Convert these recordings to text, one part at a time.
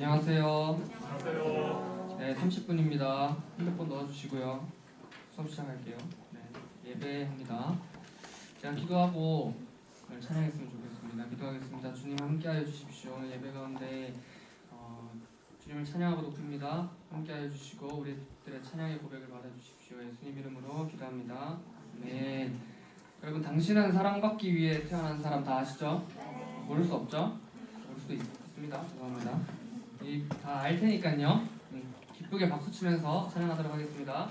안녕하세요. 네, 30분입니다. 핸드폰 넣어주시고요. 수업 시작할게요. 네, 예배합니다. 제가 기도하고 찬양했으면 좋겠습니다. 기도하겠습니다. 주님 함께하여 주십시오. 오늘 예배 가운데 주님을 찬양하고 높입니다. 함께하여 주시고 우리들의 찬양의 고백을 받아주십시오. 예수님 이름으로 기도합니다. 네. 여러분, 당신은 사랑받기 위해 태어난 사람 다 아시죠? 모를 수 없죠? 모를 수도 있습니다. 죄송합니다. 다 알 테니까요. 기쁘게 박수 치면서 찬양하도록 하겠습니다.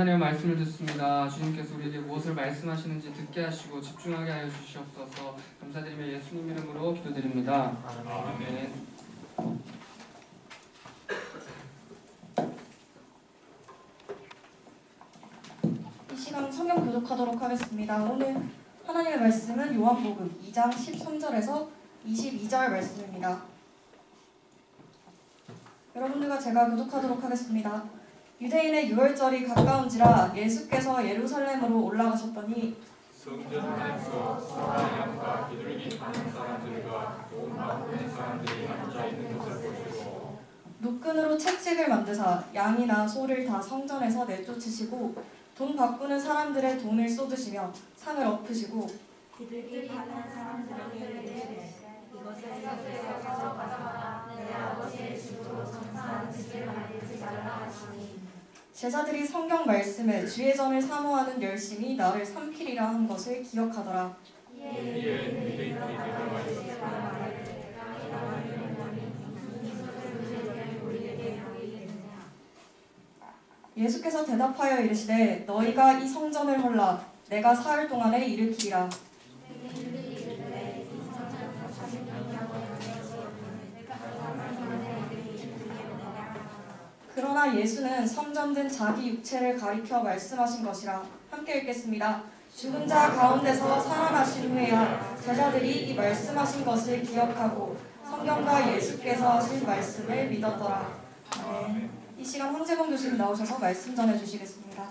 하나님의 말씀을 듣습니다. 주님께서 우리에게 무엇을 말씀하시는지 듣게 하시고 집중하게 하여 주시옵소서. 감사드리며 예수님 이름으로 기도드립니다. 아멘. 이 시간 성경 교독하도록 하겠습니다. 오늘 하나님의 말씀은 요한복음 2장 13절에서 22절 말씀입니다. 여러분들과 제가 교독하도록 하겠습니다. 유대인의 유월절이 가까운지라 예수께서 예루살렘으로 올라가셨더니 성전 안에서 소와 양과 비둘기 파는 사람들과 돈 바꾸는 사람들이 앉아 있는 것을 보시고 노끈으로 채찍을 만드사 양이나 소를 다 성전에서 내쫓으시고 돈 바꾸는 사람들의 돈을 쏟으시며 상을 엎으시고 비둘기 파는 사람들에게 이르시되 이것을 이곳에서 가져가서 내 아버지의 집으로 장사하는 집을 만들지 말라 하시니 제자들이 성경 말씀에 주의 전을 사모하는 열심이 나를 삼키리라 한 것을 기억하더라. 이에 유대인들이 대답하여 예수께서 대답하여 이르시되 너희가 이 성전을 헐라 내가 사흘 동안에 일으키리라. 그러나 예수는 성전된 자기 육체를 가리켜 말씀하신 것이라. 함께 읽겠습니다. 죽은 자 가운데서 살아나신 후에야 제자들이 이 말씀하신 것을 기억하고 성경과 예수께서 하신 말씀을 믿었더라. 아멘. 이 시간 황재범 교수님 나오셔서 말씀 전해주시겠습니다.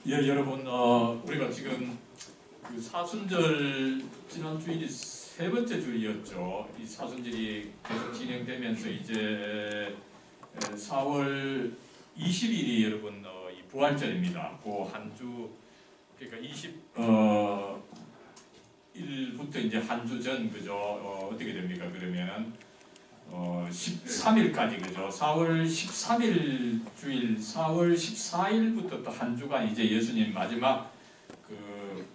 예, 여러분, 우리가 지금 그 사순절 지난 주일이 세 번째 주일이었죠. 이 사순절이 계속 진행되면서 이제 4월 20일이 여러분 이 부활절입니다. 그 한 주 그러니까 20일부터 이제 한 주 전 그죠? 어떻게 됩니까? 그러면 13일까지 그죠? 4월 13일 주일, 4월 14일부터 또 한 주간 이제 예수님 마지막 그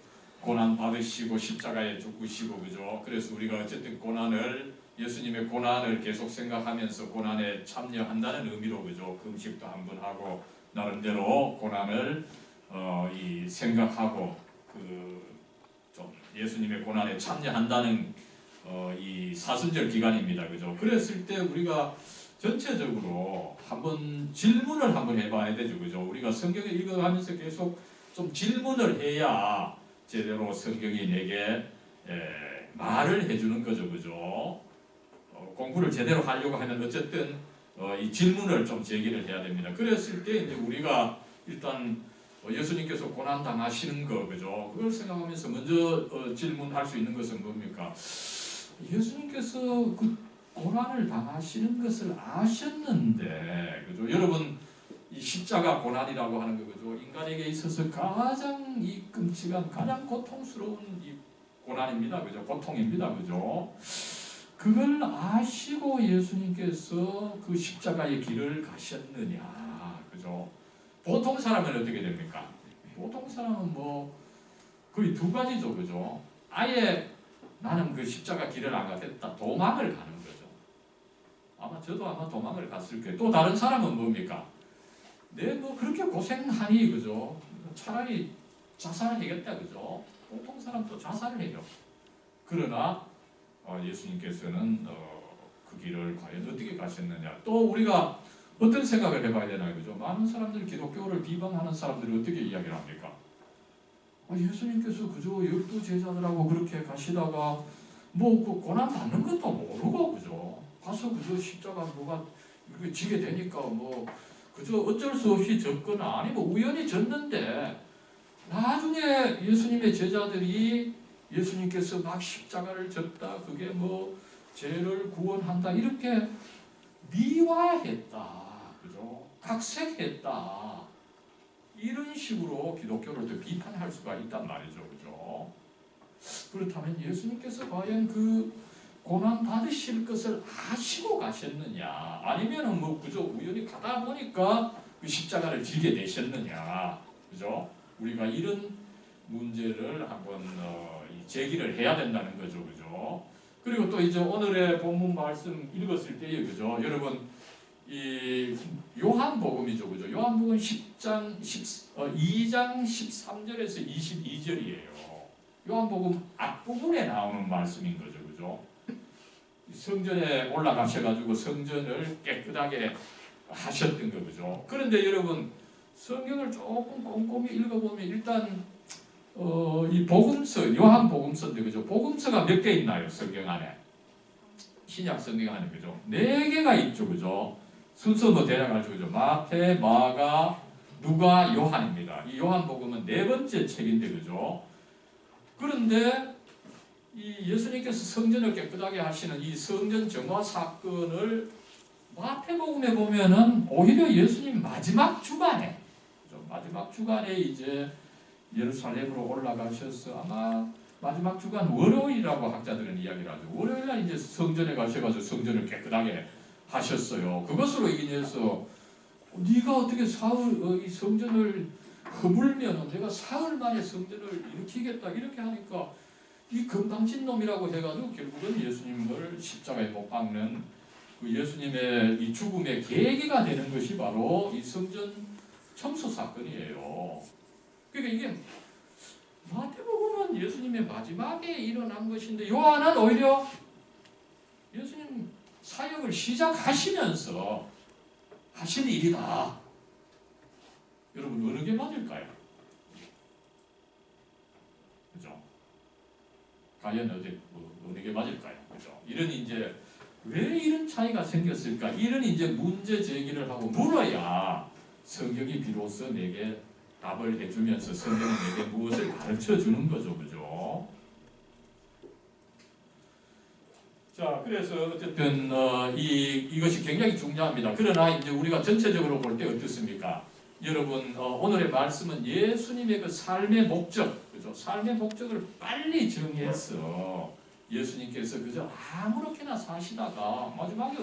고난 받으시고 십자가에 죽으시고 그죠? 그래서 우리가 어쨌든 고난을 예수님의 고난을 계속 생각하면서 고난에 참여한다는 의미로 그죠? 금식도 한번 하고 나름대로 고난을 이 생각하고 그 좀 예수님의 고난에 참여한다는 이 사순절 기간입니다. 그죠? 그랬을 때 우리가 전체적으로 한번 질문을 한번 해봐야 되죠. 그죠? 우리가 성경을 읽어가면서 계속 좀 질문을 해야 제대로 성경이 내게 말을 해주는 거죠. 그죠? 공부를 제대로 하려고 하면 어쨌든 이 질문을 좀 제기를 해야 됩니다. 그랬을 때 이제 우리가 일단 예수님께서 고난 당하시는 거, 그죠? 그걸 생각하면서 먼저 질문할 수 있는 것은 뭡니까? 예수님께서 그 고난을 당하시는 것을 아셨는데, 그죠? 여러분, 이 십자가 고난이라고 하는 거, 그죠? 인간에게 있어서 가장 이 끔찍한, 가장 고통스러운 이 고난입니다, 그죠? 고통입니다, 그죠? 그걸 아시고 예수님께서 그 십자가의 길을 가셨느냐, 그죠? 보통 사람은 어떻게 됩니까? 보통 사람은 뭐 거의 두 가지죠, 그죠? 아예 나는 그 십자가 길을 안 가겠다, 도망을 가는 거죠. 아마 저도 아마 도망을 갔을 거예요. 또 다른 사람은 뭡니까? 내 뭐 그렇게 고생하니, 그죠? 차라리 자살하겠다, 그죠? 보통 사람도 자살을 해요. 그러나 예수님께서는 그 길을 과연 어떻게 가셨느냐? 또 우리가 어떤 생각을 해봐야 되나요? 그죠? 많은 사람들이 기독교를 비방하는 사람들이 어떻게 이야기를 합니까? 예수님께서 그저 12제자들하고 그렇게 가시다가 뭐 그 고난 받는 것도 모르고 그죠? 가서 그저 십자가 뭐가 이렇게 지게 되니까 뭐 그저 어쩔 수 없이 졌거나 아니면 우연히 졌는데 나중에 예수님의 제자들이 예수님께서 막 십자가를 졌다, 그게 뭐 죄를 구원한다 이렇게 미화했다, 그죠? 각색했다, 이런 식으로 기독교를 또 비판할 수가 있단 말이죠, 그죠? 그렇다면 예수님께서 과연 그 고난 받으실 것을 아시고 가셨느냐, 아니면은 뭐 그저 우연히 가다 보니까 그 십자가를 지게 되셨느냐, 그죠? 우리가 이런 문제를 한번 제기를 해야 된다는 거죠, 그죠? 그리고 또 이제 오늘의 본문 말씀 읽었을 때에 그죠? 여러분 이 요한복음이죠, 그죠? 요한복음 2장 13절에서 22절이에요. 요한복음 앞부분에 나오는 말씀인 거죠, 그죠? 성전에 올라가셔가지고 성전을 깨끗하게 하셨던 거, 그죠? 그런데 여러분 성경을 조금 꼼꼼히 읽어보면 일단 이 복음서, 요한복음서인데 그죠? 복음서가 몇 개 있나요? 성경 안에? 신약 성경 안에 그죠? 4개가 있죠, 그죠? 순서 뭐 대략 알죠, 그죠? 마태, 마가, 누가, 요한입니다. 이 요한복음은 4번째 책인데 그죠? 그런데 이 예수님께서 성전을 깨끗하게 하시는 이 성전 정화 사건을 마태복음에 보면은 오히려 예수님 마지막 주간에, 그죠? 마지막 주간에 이제 예루살렘으로 올라가셔서 아마 마지막 주간 월요일이라고 학자들은 이야기를 하죠. 월요일날 이제 성전에 가셔가지고 성전을 깨끗하게 하셨어요. 그것으로 인해서 네가 어떻게 이 성전을 허물면 내가 사흘 만에 성전을 일으키겠다 이렇게 하니까 이 건방진 놈이라고 해가지고 결국은 예수님을 십자가에 못 박는 그 예수님의 이 죽음의 계기가 되는 것이 바로 이 성전 청소 사건이에요. 그러니까 이게 마태복음은 예수님의 마지막에 일어난 것인데 요한은 오히려 예수님 사역을 시작하시면서 하신 일이다. 여러분 어느 게 맞을까요? 그죠? 과연 어느 게 맞을까요? 그죠? 이런 이제 왜 이런 차이가 생겼을까? 이런 이제 문제 제기를 하고 물어야 성경이 비로소 내게 답을 해주면서 성경은 내게 무엇을 가르쳐 주는 거죠, 그죠? 자, 그래서 어쨌든 이것이 굉장히 중요합니다. 그러나 이제 우리가 전체적으로 볼 때 어떻습니까? 여러분 오늘의 말씀은 예수님의 그 삶의 목적, 그죠? 삶의 목적을 빨리 정해서 예수님께서 그저 아무렇게나 사시다가 마지막에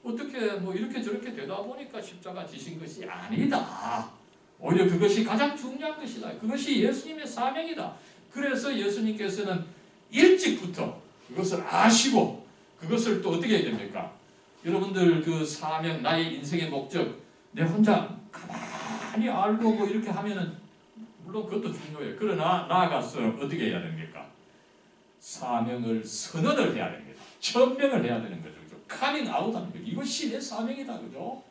어떻게 뭐 이렇게 저렇게 되다 보니까 십자가 지신 것이 아니다. 오히려 그것이 가장 중요한 것이다. 그것이 예수님의 사명이다. 그래서 예수님께서는 일찍부터 그것을 아시고 그것을 또 어떻게 해야 됩니까? 여러분들 그 사명, 나의 인생의 목적 내 혼자 가만히 알고 뭐 이렇게 하면은 물론 그것도 중요해요. 그러나 나아가서 어떻게 해야 됩니까? 사명을 선언을 해야 됩니다. 천명을 해야 되는 거죠. 그죠? 카밍 아웃하는 거죠. 이것이 내 사명이다. 그죠?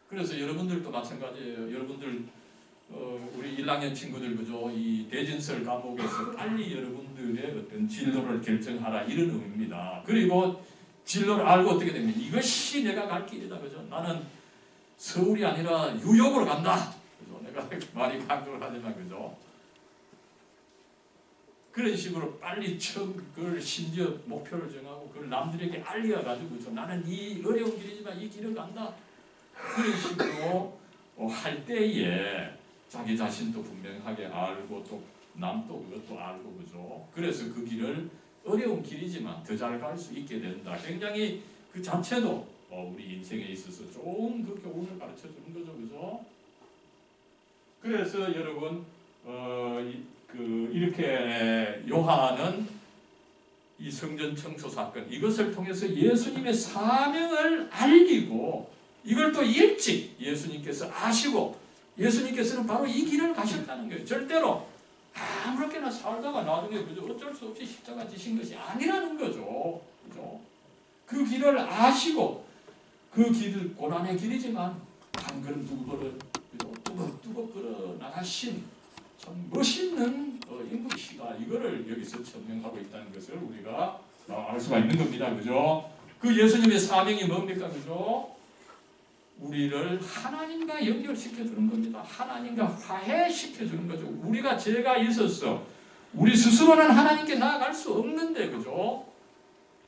그래서 여러분들도 마찬가지예요. 여러분들 우리 1학년 친구들 그죠? 이 대진설 과목에서 빨리 여러분들의 어떤 진로를 결정하라 이런 의미입니다. 그리고 진로를 알고 어떻게 되면 이것이 내가 갈 길이다. 그죠? 나는 서울이 아니라 뉴욕으로 간다. 그죠? 내가 많이 강조를 하지만 그죠? 그런 식으로 빨리 그걸 심지어 목표를 정하고 그걸 남들에게 알려가지고 그죠? 나는 이 어려운 길이지만 이 길을 간다. 그런 식으로 할 때에 자기 자신도 분명하게 알고 또 남도 그것도 알고 그죠. 그래서 그 길을 어려운 길이지만 더 잘 갈 수 있게 된다. 굉장히 그 자체도 우리 인생에 있어서 좋은 그 교훈을 가르쳐 주는 거죠, 그죠. 그래서 여러분 이렇게 요한은 이 성전 청소 사건 이것을 통해서 예수님의 사명을 알리고 이걸 또 일찍 예수님께서 아시고 예수님께서는 바로 이 길을 가셨다는 거예요. 절대로 아무렇게나 살다가 나중에 그저 어쩔 수 없이 십자가 지신 것이 아니라는 거죠. 그죠? 그 길을 아시고 그 길을 고난의 길이지만 한 걸음 두 걸음 뚜벅뚜벅 걸어 나가신 참 멋있는 인물이시다. 이거를 여기서 천명하고 있다는 것을 우리가 알 수가 있는 겁니다. 그죠? 그 예수님의 사명이 뭡니까? 그죠? 우리를 하나님과 연결시켜주는 겁니다. 하나님과 화해시켜주는 거죠. 우리가 죄가 있어서 우리 스스로는 하나님께 나아갈 수 없는데 그죠?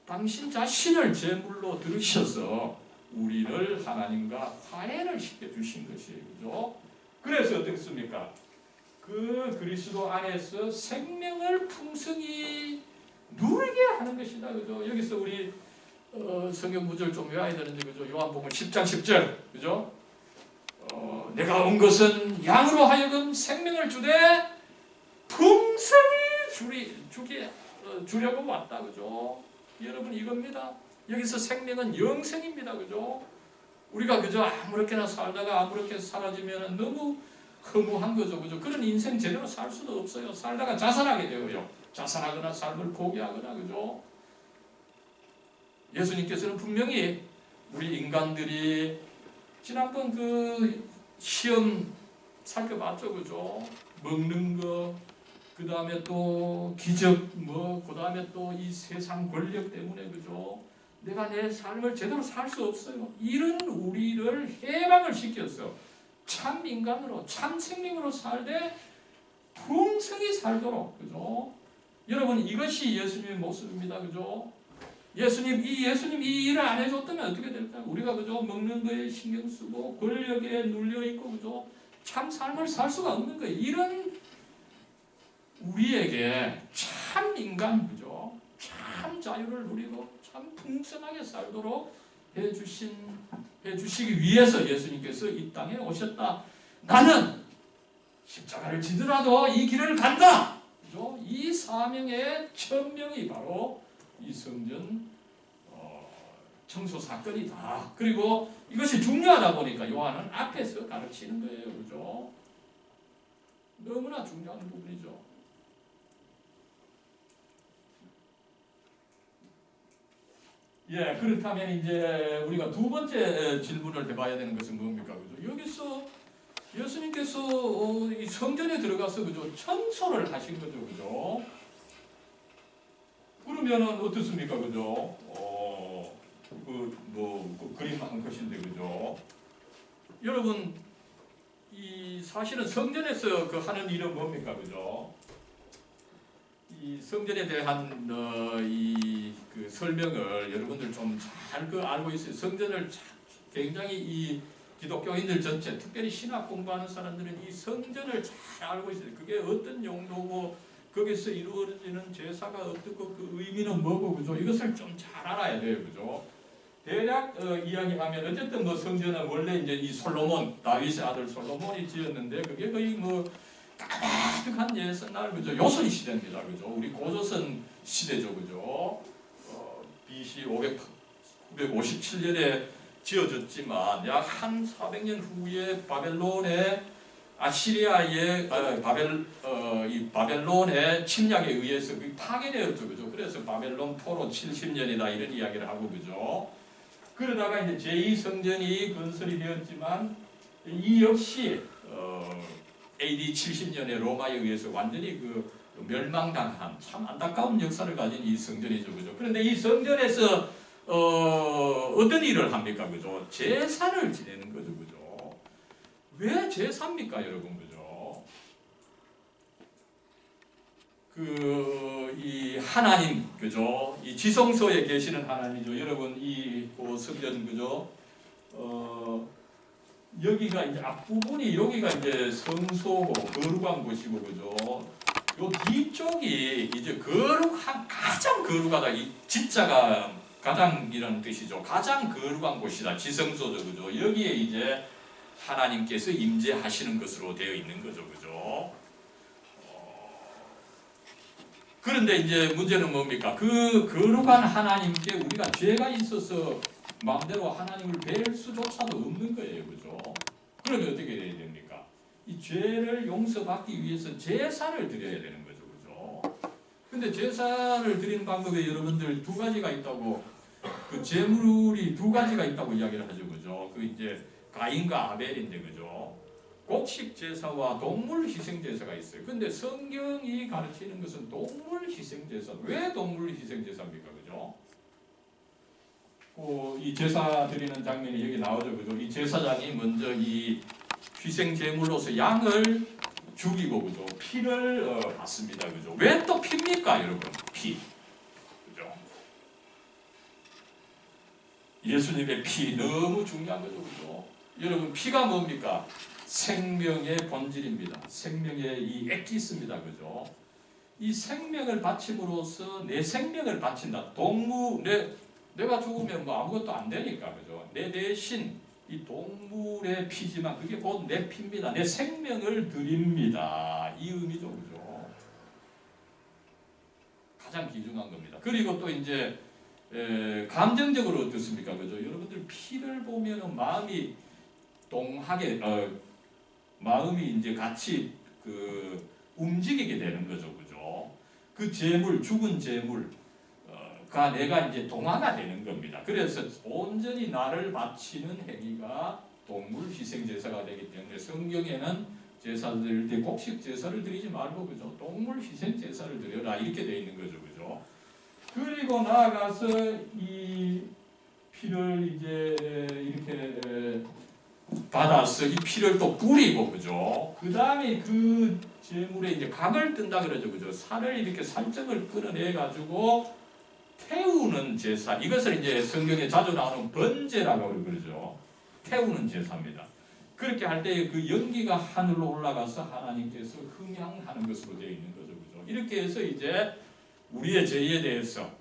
당신 자신을 제물로 들으셔서 우리를 하나님과 화해를 시켜주신 것이에요. 그죠? 그래서 어떻습니까? 그 그리스도 안에서 생명을 풍성히 누리게 하는 것이다. 그죠? 여기서 우리 성경 구절 좀 외워야 되는데 그죠? 요한복음 10장 10절 그죠? 내가 온 것은 양으로 하여금 생명을 주되 풍성히 주게 주려고 왔다. 그죠? 여러분 이겁니다. 여기서 생명은 영생입니다. 그죠? 우리가 그저 아무렇게나 살다가 아무렇게 사라지면 너무 허무한 거죠. 그죠? 그런 인생 제대로 살 수도 없어요. 살다가 자살하게 되어요. 자살하거나 삶을 포기하거나. 그죠? 예수님께서는 분명히 우리 인간들이 지난번 그 시험 살펴봤죠. 그죠? 먹는 거, 그 다음에 또 기적, 그 다음에 또 이 세상 권력 때문에. 그죠? 내가 내 삶을 제대로 살 수 없어요. 이런 우리를 해방을 시켰어. 참 인간으로, 참 생명으로 살되 풍성히 살도록. 그죠? 여러분 이것이 예수님의 모습입니다. 그죠? 예수님 이 일을 안 해줬다면 어떻게 될까요? 우리가 그죠? 먹는 거에 신경 쓰고 권력에 눌려 있고. 그죠? 참 삶을 살 수가 없는 거예요. 이런 우리에게 참 인간, 그죠? 참 자유를 누리고 참 풍성하게 살도록 해주시기 위해서 예수님께서 이 땅에 오셨다. 나는 십자가를 지더라도 이 길을 간다. 그죠? 이 사명의 천명이 바로 이 성전 청소 사건이다. 그리고 이것이 중요하다 보니까 요한은 앞에서 가르치는 거예요. 그죠? 너무나 중요한 부분이죠. 예, 그렇다면 이제 우리가 두 번째 질문을 해봐야 되는 것은 뭡니까? 그죠? 여기서 예수님께서 이 성전에 들어가서 그죠? 청소를 하신 거죠. 그죠? 그러면은 어떻습니까? 그죠? 그 그림 한 것인데. 그죠? 여러분, 이 사실은 성전에서 그 하는 일은 뭡니까? 그죠? 이 성전에 대한 그 설명을 여러분들 좀 잘 알고 있어요. 성전을 굉장히 이 기독교인들 전체, 특별히 신학 공부하는 사람들은 이 성전을 잘 알고 있어요. 그게 어떤 용도고 거기서 이루어지는 제사가 어떻고 그 의미는 뭐고. 그죠? 이것을 좀 잘 알아야 돼요. 그죠? 대략 이야기하면 어쨌든 뭐 성전은 원래 이제 이 솔로몬, 다윗의 아들 솔로몬이 지었는데 그게 거의 뭐 까마득한 옛날. 그죠? 요선 시대입니다. 그죠? 우리 고조선 시대죠. 그죠? BC 557년에 지어졌지만 약 한 400년 후에 바벨론의 아시리아의 이 바벨론의 침략에 의해서 파괴되었죠. 그죠? 그래서 바벨론 포로 70년이다 이런 이야기를 하고. 그죠? 그러다가 이제 제2성전이 건설이 되었지만 이 역시 AD 70년에 로마에 의해서 완전히 그 멸망당한 참 안타까운 역사를 가진 이 성전이죠. 그죠? 그런데 이 성전에서 어떤 일을 합니까? 그죠? 제사를 지내는 거죠. 그죠? 왜 제사입니까, 여러분? 그죠? 이 하나님, 그죠? 이 지성소에 계시는 하나님이죠. 여러분, 이 성전, 그죠? 여기가 이제 앞부분이 여기가 이제 성소고 거룩한 곳이고. 그죠? 요 뒤쪽이 이제 가장 거룩하다. 이 지자가 가장이라는 뜻이죠. 가장 거룩한 곳이다. 지성소죠. 그죠? 여기에 이제 하나님께서 임재하시는 것으로 되어 있는 거죠. 그죠? 그런데 이제 문제는 뭡니까? 그 거룩한 하나님께 우리가 죄가 있어서 마음대로 하나님을 뵐 수조차도 없는 거예요. 그죠? 그러면 어떻게 해야 됩니까? 이 죄를 용서받기 위해서 제사를 드려야 되는 거죠. 그죠? 근데 제사를 드리는 방법에 여러분들 두 가지가 있다고, 그 제물이 두 가지가 있다고 이야기를 하죠. 그죠? 그 이제 가인과 아벨인데. 그죠? 곡식 제사와 동물 희생 제사가 있어요. 근데 성경이 가르치는 것은 동물 희생 제사. 왜 동물 희생 제사입니까? 그죠? 이 제사 드리는 장면이 여기 나오죠. 그죠? 이 제사장이 먼저 이 희생 제물로서 양을 죽이고. 그죠? 피를 받습니다. 그죠? 왜 또 피입니까, 여러분? 피. 그죠? 예수님의 피 너무 중요한 거죠. 그죠? 여러분, 피가 뭡니까? 생명의 본질입니다. 생명의 이 엑기스입니다. 그죠? 이 생명을 바침으로써 내 생명을 바친다. 내가 죽으면 뭐 아무것도 안 되니까. 그죠? 내 대신 이 동물의 피지만 그게 곧 내 피입니다. 내 생명을 드립니다. 이 의미죠. 그죠? 가장 귀중한 겁니다. 그리고 또 이제 감정적으로 어떻습니까? 그죠? 여러분들 피를 보면은 마음이 동하게 마음이 이제 같이 그 움직이게 되는 거죠. 그죠? 그 재물, 죽은 재물 가 내가 이제 동화가 되는 겁니다. 그래서 온전히 나를 바치는 행위가 동물 희생 제사가 되기 때문에 성경에는 제사를 드릴 때 곡식 제사를 드리지 말고 그죠? 동물 희생 제사를 드려라 이렇게 되어 있는 거죠. 그죠? 그리고 나아가서 이 피를 이제 이렇게 받아서 이 피를 또 뿌리고 그죠? 그 다음에 그 제물에 이제 각을 뜬다 그러죠. 그죠? 살을 이렇게 살점을 끌어내 가지고 태우는 제사, 이것을 이제 성경에 자주 나오는 번제라고 그러죠. 태우는 제사입니다. 그렇게 할 때 그 연기가 하늘로 올라가서 하나님께서 흥향하는 것으로 되어 있는 거죠. 그죠? 이렇게 해서 이제 우리의 죄에 대해서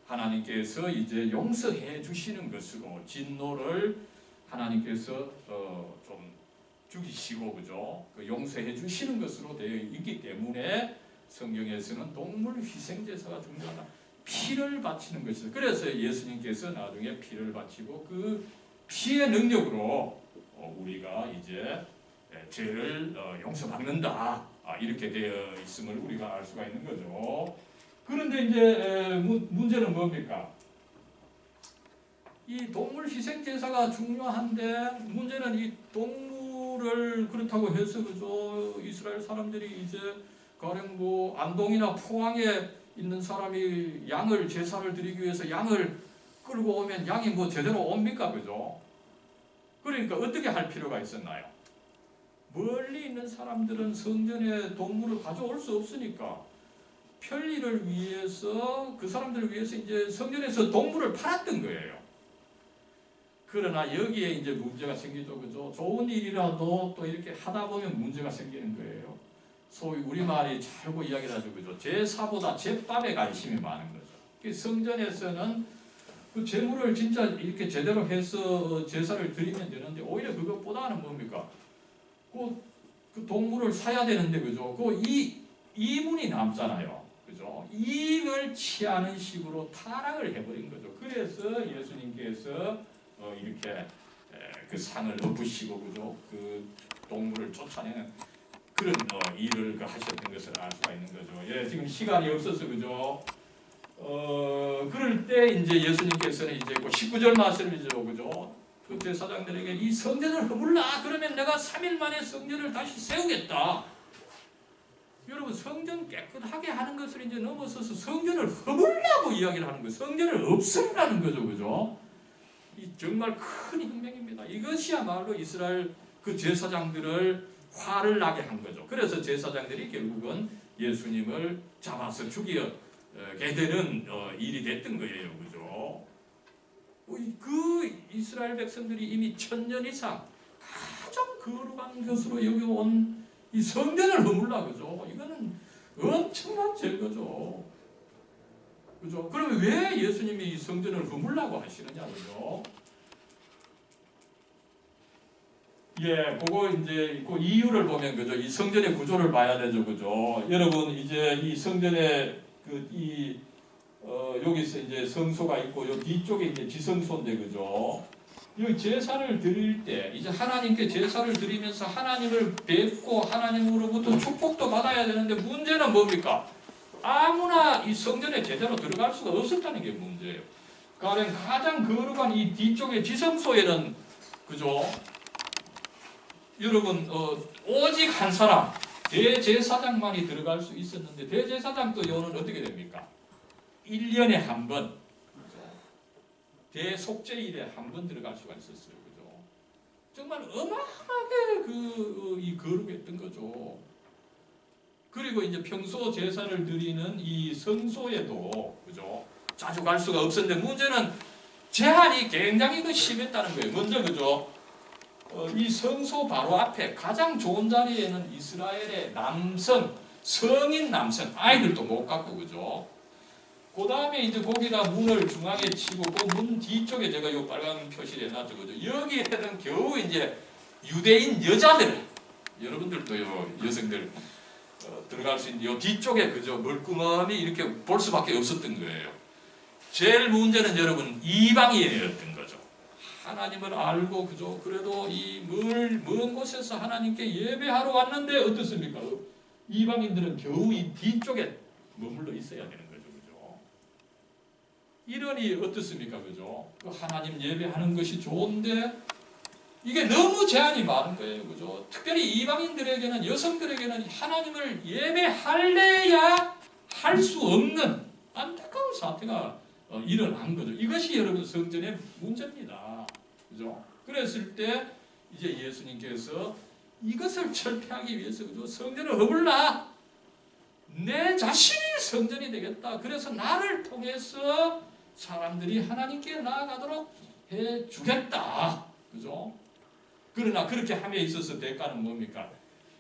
하나님께서 이제 용서해 주시는 것으로 진노를 하나님께서 좀 죽이시고 그죠? 그 용서해 주시는 것으로 되어 있기 때문에 성경에서는 동물 희생 제사가 중요하다. 피를 바치는 것이죠. 그래서 예수님께서 나중에 피를 바치고 그 피의 능력으로 우리가 이제 죄를 용서받는다 이렇게 되어 있음을 우리가 알 수가 있는 거죠. 그런데 이제 문제는 뭡니까? 이 동물 희생 제사가 중요한데 문제는 이 동물을 그렇다고 해서 그죠? 이스라엘 사람들이 이제 가령 뭐 안동이나 포항에 있는 사람이 양을 제사를 드리기 위해서 양을 끌고 오면 양이 뭐 제대로 옵니까? 그죠? 그러니까 어떻게 할 필요가 있었나요? 멀리 있는 사람들은 성전에 동물을 가져올 수 없으니까 편리를 위해서 그 사람들을 위해서 이제 성전에서 동물을 팔았던 거예요. 그러나 여기에 이제 문제가 생기죠. 그죠? 좋은 일이라도 또 이렇게 하다 보면 문제가 생기는 거예요. 소위 우리말이 잘고 이야기를 하죠. 그죠? 제사보다 제밥에 관심이 많은 거죠. 성전에서는 그 제물을 진짜 이렇게 제대로 해서 제사를 드리면 되는데 오히려 그것보다는 뭡니까? 그 동물을 사야 되는데 그죠? 그 이문이 남잖아요. 그죠? 이익을 취하는 식으로 타락을 해버린 거죠. 그래서 예수님께서 이렇게 그 상을 엎으시고 그죠? 그 동물을 쫓아내는 그런 일을 하셨던 것을 알 수가 있는 거죠. 예, 지금 시간이 없어서 그죠? 그럴 때 이제 예수님께서는 이제 그 19절 말씀이죠, 그죠? 그 제사장들에게 이 성전을 허물라 그러면 내가 3일 만에 성전을 다시 세우겠다. 여러분 성전 깨끗하게 하는 것을 이제 넘어서서 성전을 허물라고 이야기를 하는 거예요. 성전을 없애라는 거죠, 그죠? 이 정말 큰 혁명입니다. 이것이야말로 이스라엘 그 제사장들을 화를 나게 한 거죠. 그래서 제사장들이 결국은 예수님을 잡아서 죽이게 되는 일이 됐던 거예요. 그죠? 그 이스라엘 백성들이 이미 1000년 이상 가장 거룩한 것으로 여겨온 이 성전을 허물라. 그죠? 이거는 엄청난 죄거죠. 그죠? 그러면 왜 예수님이 이 성전을 허물라고 하시느냐. 그죠? 예, 그거 이제 그 이유를 보면 그죠? 이 성전의 구조를 봐야 되죠. 그죠? 여러분 이제 이 성전의 여기서 이제 성소가 있고 요 뒤쪽에 이제 지성소인데 그죠? 이 제사를 드릴 때 이제 하나님께 제사를 드리면서 하나님을 뵙고 하나님으로부터 축복도 받아야 되는데 문제는 뭡니까? 아무나 이 성전에 제대로 들어갈 수가 없었다는 게 문제예요. 그러니까 가장 거룩한 이 뒤쪽의 지성소에는 그죠? 여러분 오직 한 사람 대제사장만이 들어갈 수 있었는데 대제사장도 요는 어떻게 됩니까? 1년에 한 번 대속죄일에 한 번 들어갈 수가 있었어요. 그죠? 정말 어마어마하게 이 거룩했던 거죠. 그리고 이제 평소 제사를 드리는 이 성소에도 그죠? 자주 갈 수가 없었는데 문제는 제한이 굉장히 심했다는 거예요. 먼저 그죠? 이 성소 바로 앞에 가장 좋은 자리에는 이스라엘의 남성, 성인 남성, 아이들도 못 갔고, 그죠? 그 다음에 이제 거기다 문을 중앙에 치고, 그 문 뒤쪽에 제가 요 빨간 표시를 해놨죠, 그죠? 여기에는 겨우 이제 유대인 여자들, 여러분들도요, 여성들, 들어갈 수 있는데 요 뒤쪽에 그저 멀끔함이 이렇게 볼 수밖에 없었던 거예요. 제일 문제는 여러분 이방인이었던 거죠. 하나님을 알고 그죠. 그래도 이 먼 곳에서 하나님께 예배하러 왔는데 어떻습니까? 이방인들은 겨우 이 뒤쪽에 머물러 있어야 되는 거죠. 그죠? 이러니 어떻습니까? 그죠? 하나님 예배하는 것이 좋은데 이게 너무 제한이 많은 거예요. 그죠? 특별히 이방인들에게는, 여성들에게는 하나님을 예배할래야 할 수 없는 안타까운 사태가 일어난 거죠. 이것이 여러분 성전의 문제입니다. 그죠? 그랬을 때 이제 예수님께서 이것을 철폐하기 위해서 그죠? 성전을 허물라. 내 자신이 성전이 되겠다. 그래서 나를 통해서 사람들이 하나님께 나아가도록 해 주겠다. 그죠? 그러나 그렇게 함에 있어서 대가는 뭡니까?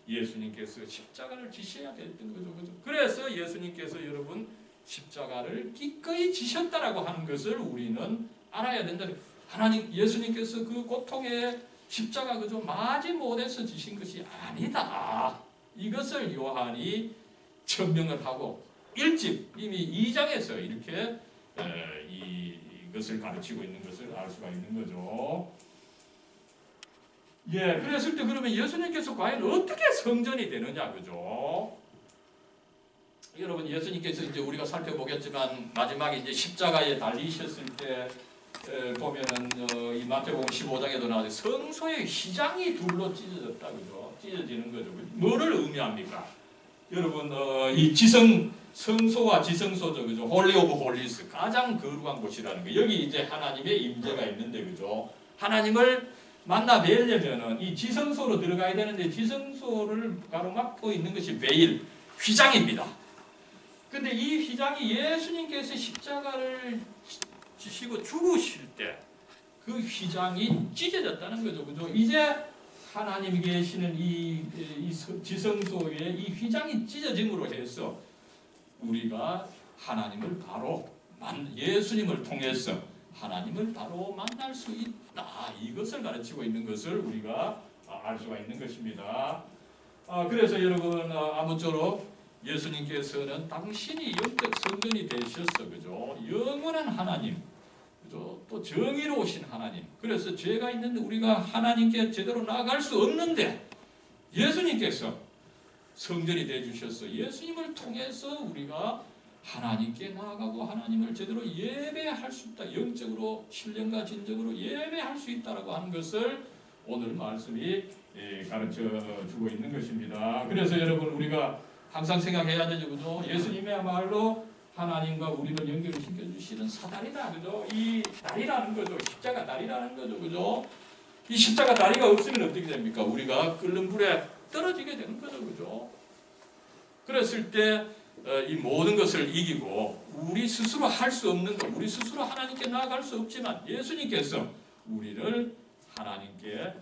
예수님께서 십자가를 지셔야 됐던 거죠. 그죠? 그래서 예수님께서 여러분 십자가를 기꺼이 지셨다라고 하는 것을 우리는 알아야 된다. 하나님 예수님께서 그 고통의 십자가 그죠? 맞이 못해서 지신 것이 아니다. 이것을 요한이 천명을 하고 일찍 이미 2장에서 이렇게 이것을 가르치고 있는 것을 알 수가 있는 거죠. 예, 그랬을 때 그러면 예수님께서 과연 어떻게 성전이 되느냐, 그죠? 여러분 예수님께서 이제 우리가 살펴보겠지만 마지막에 이제 십자가에 달리셨을 때 보면은 이 마태복음 15장에도 나와요. 성소의 휘장이 둘로 찢어졌다, 그죠? 찢어지는 거죠. 뭐를 의미합니까? 여러분 이 성소와 지성소죠, 그죠? 홀리 오브 홀리스 가장 거룩한 곳이라는 거. 여기 이제 하나님의 임재가 있는데, 그죠? 하나님을 만나 뵈려면은 이 지성소로 들어가야 되는데 지성소를 가로막고 있는 것이 베일, 휘장입니다. 근데 이 휘장이 예수님께서 십자가를 지시고 죽으실 때 그 휘장이 찢어졌다는 거죠. 그죠? 이제 하나님이 계시는 이 지성소에 이 휘장이 찢어짐으로 해서 우리가 하나님을 바로 예수님을 통해서 하나님을 바로 만날 수 있다. 이것을 가르치고 있는 것을 우리가 알 수가 있는 것입니다. 그래서 여러분 아무쪼록 예수님께서는 당신이 영적 성전이 되셨어, 그죠? 영원한 하나님, 그죠? 또 정의로우신 하나님. 그래서 죄가 있는데 우리가 하나님께 제대로 나아갈 수 없는데 예수님께서 성전이 되어 주셨어. 예수님을 통해서 우리가 하나님께 나아가고 하나님을 제대로 예배할 수 있다. 영적으로 신령과 진정으로 예배할 수 있다라고 하는 것을 오늘 말씀이 가르쳐 주고 있는 것입니다. 그래서 여러분 우리가 항상 생각해야 되죠, 그죠? 예수님이야말로 하나님과 우리를 연결시켜 주시는 사다리다, 그죠? 이 다리라는 거죠, 십자가 다리라는 거죠, 그죠? 이 십자가 다리가 없으면 어떻게 됩니까? 우리가 끓는 불에 떨어지게 되는 거죠, 그죠? 그랬을 때 이 모든 것을 이기고 우리 스스로 할 수 없는 것, 우리 스스로 하나님께 나아갈 수 없지만 예수님께서 우리를 하나님께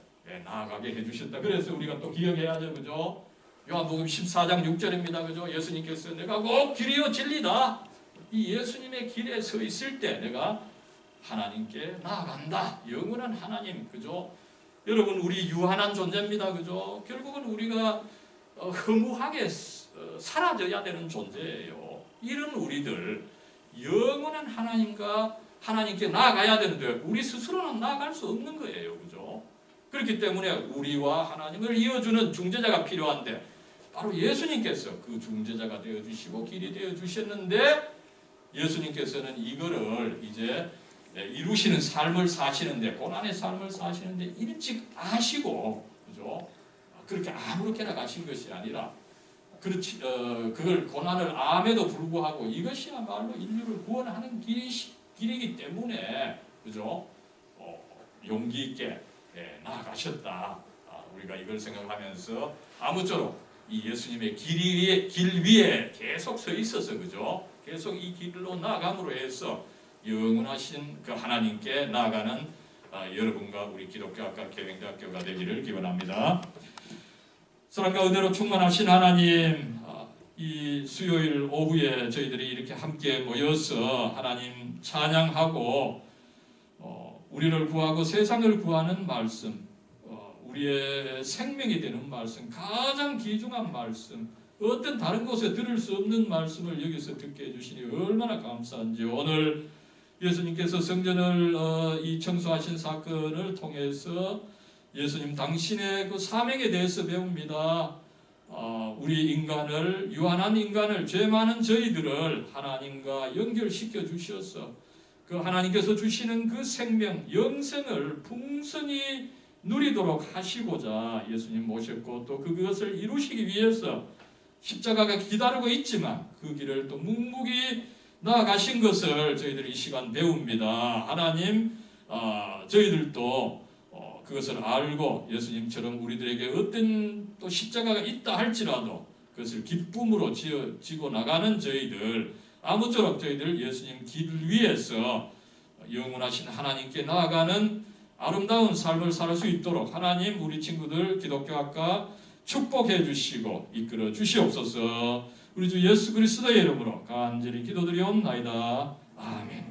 나아가게 해주셨다. 그래서 우리가 또 기억해야죠, 그죠? 요한복음 14장 6절입니다, 그죠? 예수님께서 내가 꼭 길이요 진리다. 이 예수님의 길에 서 있을 때 내가 하나님께 나아간다. 영원한 하나님, 그죠? 여러분 우리 유한한 존재입니다, 그죠? 결국은 우리가 허무하게 사라져야 되는 존재예요. 이런 우리들 영원한 하나님과 하나님께 나아가야 되는데 우리 스스로는 나아갈 수 없는 거예요, 그죠? 그렇기 때문에 우리와 하나님을 이어주는 중재자가 필요한데 바로 예수님께서 그 중재자가 되어 주시고 길이 되어 주셨는데 예수님께서는 이거를 이제 이루시는 삶을 사시는데 고난의 삶을 사시는데 일찍 아시고, 그죠? 그렇게 아무렇게나 가신 것이 아니라 그렇지 그걸 고난을 암에도 불구하고 이것이야말로 인류를 구원하는 길이기 때문에, 그죠? 용기 있게 나아가셨다. 우리가 이걸 생각하면서 아무쪼록 이 예수님의 길 위에 계속 서 있어서, 그죠? 계속 이 길로 나아감으로 해서 영원하신 그 하나님께 나아가는 여러분과 우리 기독교학과 계명대학교가 되기를 기원합니다. 사랑과 은혜로 충만하신 하나님, 이 수요일 오후에 저희들이 이렇게 함께 모여서 하나님 찬양하고 우리를 구하고 세상을 구하는 말씀, 우리의 생명이 되는 말씀, 가장 귀중한 말씀, 어떤 다른 곳에 들을 수 없는 말씀을 여기서 듣게 해주시니 얼마나 감사한지. 오늘 예수님께서 성전을 이 청소하신 사건을 통해서 예수님 당신의 그 사명에 대해서 배웁니다. 우리 인간을, 유한한 인간을, 죄 많은 저희들을 하나님과 연결시켜 주셔서 그 하나님께서 주시는 그 생명, 영생을 풍성히 누리도록 하시고자 예수님 모셨고, 또 그것을 이루시기 위해서 십자가가 기다리고 있지만 그 길을 또 묵묵히 나아가신 것을 저희들이 이 시간 배웁니다. 하나님, 저희들도 그것을 알고 예수님처럼 우리들에게 어떤 또 십자가가 있다 할지라도 그것을 기쁨으로 지고 나가는 저희들, 아무쪼록 저희들 예수님 길 위에서 영원하신 하나님께 나아가는 아름다운 삶을 살 수 있도록 하나님, 우리 친구들 기독교학과 축복해 주시고 이끌어 주시옵소서. 우리 주 예수 그리스도의 이름으로 간절히 기도드리옵나이다. 아멘.